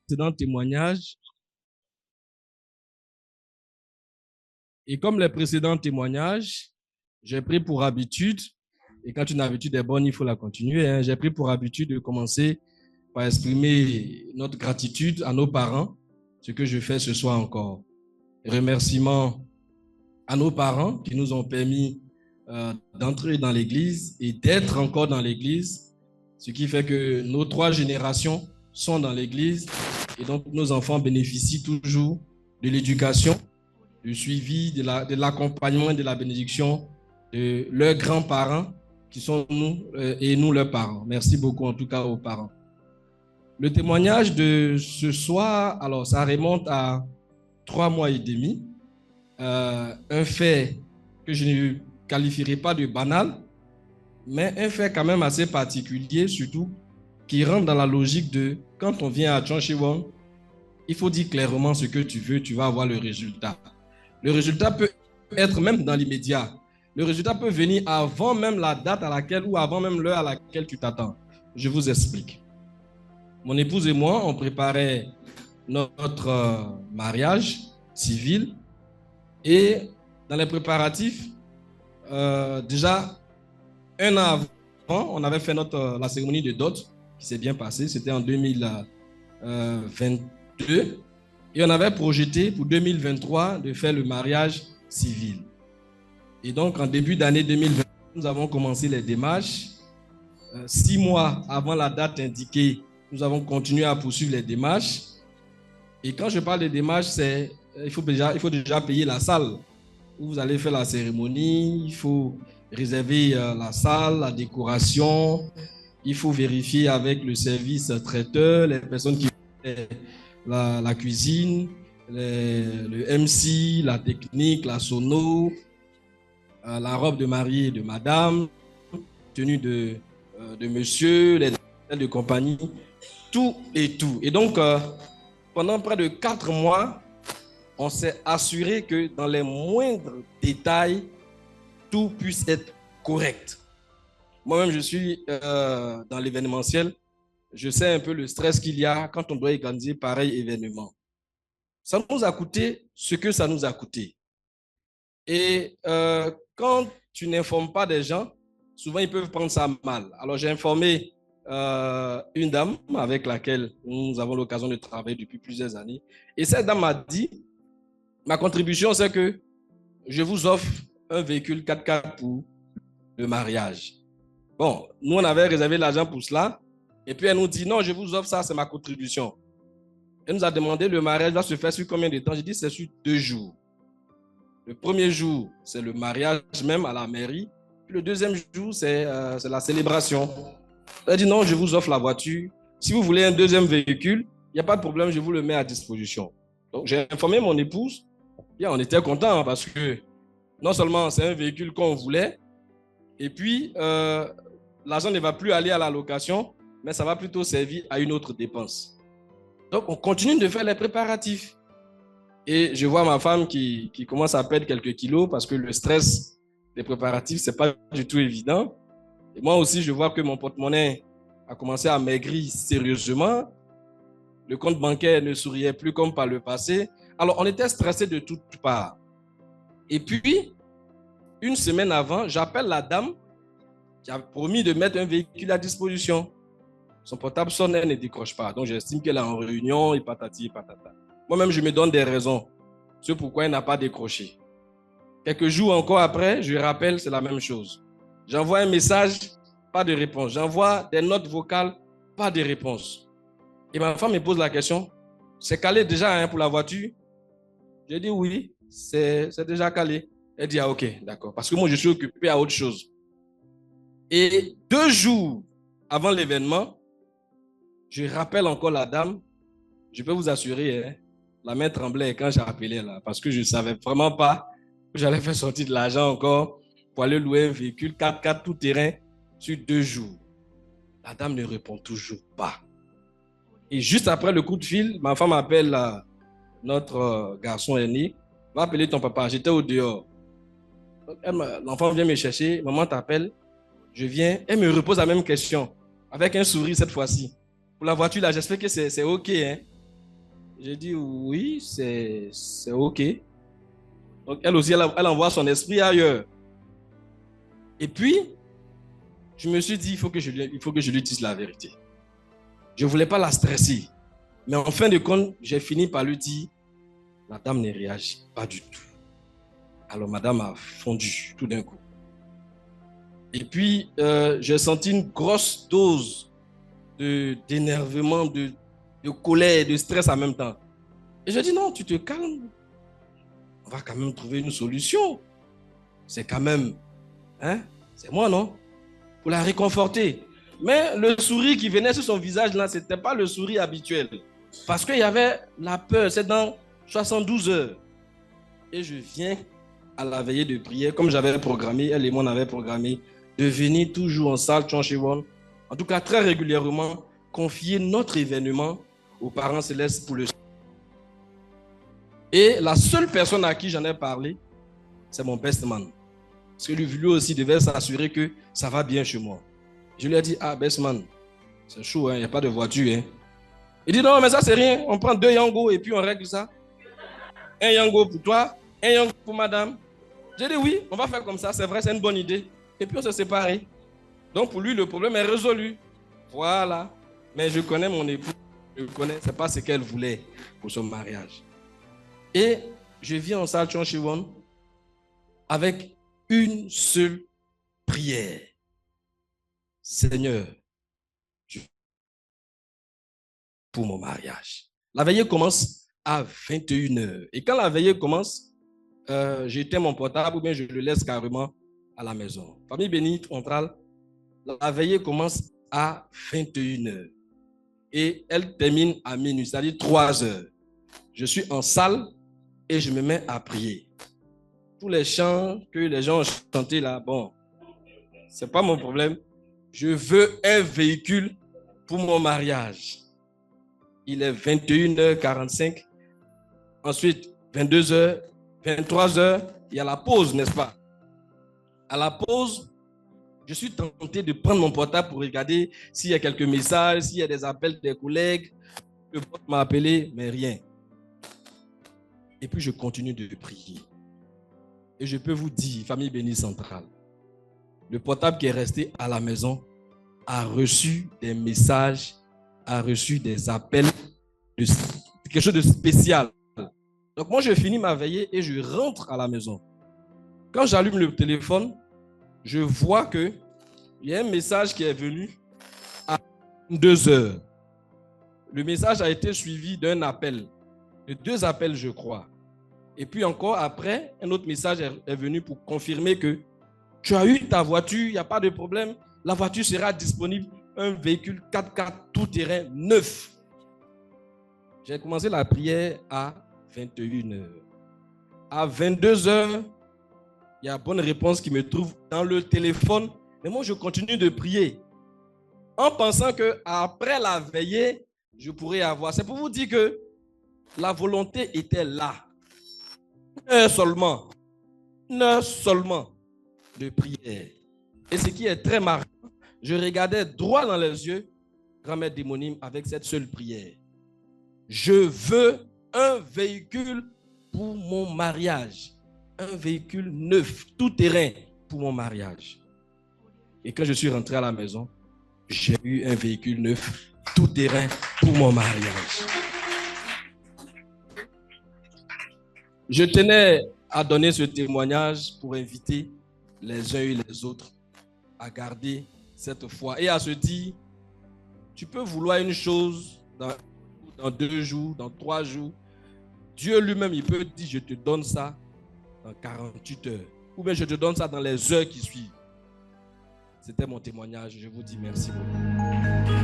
précédents témoignages, et comme les précédents témoignages, j'ai pris pour habitude, et quand une habitude est bonne, il faut la continuer, hein, j'ai pris pour habitude de commencer par exprimer notre gratitude à nos parents, ce que je fais ce soir encore. Remerciements à nos parents qui nous ont permis d'entrer dans l'Église et d'être encore dans l'Église, ce qui fait que nos 3 générations sont dans l'Église et donc nos enfants bénéficient toujours de l'éducation, du suivi, de l'accompagnement et de la bénédiction de leurs grands-parents qui sont nous et nous leurs parents. Merci beaucoup en tout cas aux parents. Le témoignage de ce soir, alors ça remonte à 3 mois et demi. Un fait que je ne qualifierai pas de banal, mais un fait quand même assez particulier, surtout qui rentre dans la logique de quand on vient à Chonchiwon, il faut dire clairement ce que tu veux, tu vas avoir le résultat. Le résultat peut être même dans l'immédiat. Le résultat peut venir avant même la date à laquelle ou avant même l'heure à laquelle tu t'attends. Je vous explique. Mon épouse et moi, on préparait notre mariage civil et dans les préparatifs, déjà un an avant, on avait fait la cérémonie de dot qui s'est bien passée. C'était en 2022 et on avait projeté pour 2023 de faire le mariage civil. Et donc en début d'année 2020, nous avons commencé les démarches. 6 mois avant la date indiquée, nous avons continué à poursuivre les démarches. Et quand je parle de démarches, il faut déjà payer la salle où vous allez faire la cérémonie. Il faut réserver la salle, la décoration. Il faut vérifier avec le service traiteur, les personnes qui font la cuisine, le MC, la technique, la sono, la robe de mariée et de madame, tenue de monsieur, les de compagnie, tout et tout. Et donc, pendant près de 4 mois, on s'est assuré que dans les moindres détails, tout puisse être correct. Moi-même, je suis dans l'événementiel. Je sais un peu le stress qu'il y a quand on doit organiser pareil événement. Ça nous a coûté ce que ça nous a coûté. Et quand tu n'informes pas des gens, souvent ils peuvent prendre ça mal. Alors j'ai informé une dame avec laquelle nous avons l'occasion de travailler depuis plusieurs années. Et cette dame m'a dit, ma contribution c'est que je vous offre un véhicule 4x4 pour le mariage. Bon, nous on avait réservé l'argent pour cela. Et puis elle nous dit, non, je vous offre ça, c'est ma contribution. Elle nous a demandé, le mariage va se faire sur combien de temps? J'ai dit, c'est sur 2 jours. Le premier jour, c'est le mariage même à la mairie. Puis le deuxième jour, c'est la célébration. Elle a dit non, je vous offre la voiture. Si vous voulez un deuxième véhicule, il n'y a pas de problème, je vous le mets à disposition. Donc j'ai informé mon épouse. Bien, on était contents parce que non seulement c'est un véhicule qu'on voulait, et puis l'argent ne va plus aller à la location, mais ça va plutôt servir à une autre dépense. Donc on continue de faire les préparatifs. Et je vois ma femme qui commence à perdre quelques kilos parce que le stress des préparatifs, ce n'est pas du tout évident. Et moi aussi, je vois que mon porte-monnaie a commencé à maigrir sérieusement. Le compte bancaire ne souriait plus comme par le passé. Alors, on était stressé de toutes parts. Et puis, une semaine avant, j'appelle la dame qui a promis de mettre un véhicule à disposition. Son portable sonne, elle ne décroche pas. Donc, j'estime qu'elle est en réunion et patati et patata. Moi-même, je me donne des raisons. C'est pourquoi elle n'a pas décroché. Quelques jours encore après, je rappelle, c'est la même chose. J'envoie un message, pas de réponse. J'envoie des notes vocales, pas de réponse. Et ma femme me pose la question, c'est calé déjà pour la voiture? J'ai dit oui, c'est déjà calé. Elle dit, ah ok, d'accord. Parce que moi, je suis occupé à autre chose. Et 2 jours avant l'événement, je rappelle encore la dame. Je peux vous assurer, hein, la main tremblait quand j'ai appelé là, parce que je ne savais vraiment pas que j'allais faire sortir de l'argent encore pour aller louer un véhicule 4x4 tout terrain sur 2 jours. La dame ne répond toujours pas. Et juste après le coup de fil, ma femme appelle notre garçon aîné. Va appeler ton papa. J'étais au dehors. L'enfant vient me chercher. Maman t'appelle. Je viens. Elle me repose la même question. Avec un sourire cette fois-ci. Pour la voiture, là, j'espère que c'est OK. Hein? J'ai dit oui, c'est OK. Donc elle aussi, elle envoie son esprit ailleurs. Et puis, je me suis dit, il faut que je lui dise la vérité. Je ne voulais pas la stresser. Mais en fin de compte, j'ai fini par lui dire, la dame ne réagit pas du tout. Alors madame a fondu tout d'un coup. Et puis, j'ai senti une grosse dose d'énervement, de colère, de stress en même temps. Et je dis, non, tu te calmes. On va quand même trouver une solution. C'est quand même, hein, c'est moi, non? Pour la réconforter. Mais le sourire qui venait sur son visage, là, ce n'était pas le sourire habituel. Parce qu'il y avait la peur, c'est dans 72 heures. Et je viens à la veillée de prière, comme j'avais programmé, elle et moi on avait programmé, de venir toujours en salle Chonchewon, en tout cas très régulièrement, confier notre événement aux parents célestes pour le. Et la seule personne à qui j'en ai parlé, c'est mon best man. Parce que lui aussi devait s'assurer que ça va bien chez moi. Je lui ai dit, ah best man, c'est chaud, il n'y a pas de voiture. Hein. Il dit, non, mais ça c'est rien, on prend 2 Yango et puis on règle ça. 1 Yango pour toi, 1 Yango pour madame. J'ai dit oui, on va faire comme ça, c'est vrai, c'est une bonne idée. Et puis on s'est séparés. Donc pour lui, le problème est résolu. Voilà. Mais je connais mon époux, je connais, c'est pas ce qu'elle voulait pour son mariage. Et je viens en salle Chonchewon avec une seule prière. Seigneur, pour mon mariage. La veillée commence à 21h. Et quand la veillée commence, j'éteins mon portable ou bien je le laisse carrément à la maison. Famille bénite, la veillée commence à 21h et elle termine à minuit, c'est-à-dire 3h. Je suis en salle et je me mets à prier. Tous les chants que les gens ont chantés là, bon, c'est pas mon problème. Je veux un véhicule pour mon mariage. Il est 21h45. Ensuite, 22h, 23h, il y a la pause, n'est-ce pas? À la pause, je suis tenté de prendre mon portable pour regarder s'il y a quelques messages, s'il y a des appels des collègues. Le pote m'a appelé, mais rien. Et puis, je continue de prier. Et je peux vous dire, famille bénie centrale, le portable qui est resté à la maison a reçu des messages, a reçu des appels, quelque chose de spécial. Donc, moi, je finis ma veillée et je rentre à la maison. Quand j'allume le téléphone, je vois qu'il y a un message qui est venu à 2 heures. Le message a été suivi d'un appel, de 2 appels, je crois. Et puis encore après, un autre message est venu pour confirmer que tu as eu ta voiture, il n'y a pas de problème. La voiture sera disponible, un véhicule 4x4 tout-terrain neuf. J'ai commencé la prière à 21h. À 22h, il y a bonne réponse qui me trouve dans le téléphone. Mais moi, je continue de prier en pensant qu'après la veillée, je pourrais avoir. C'est pour vous dire que la volonté était là. Une heure seulement de prière. Et ce qui est très marquant, je regardais droit dans les yeux grand-mère démonime avec cette seule prière. Je veux un véhicule pour mon mariage. Un véhicule neuf, tout terrain pour mon mariage. Et quand je suis rentré à la maison, j'ai eu un véhicule neuf, tout terrain pour mon mariage. Je tenais à donner ce témoignage pour inviter les uns et les autres à garder cette foi et à se dire, tu peux vouloir une chose dans 2 jours, dans 3 jours. Dieu lui-même, il peut dire, je te donne ça dans 48 heures. Ou bien je te donne ça dans les heures qui suivent. C'était mon témoignage. Je vous dis merci beaucoup.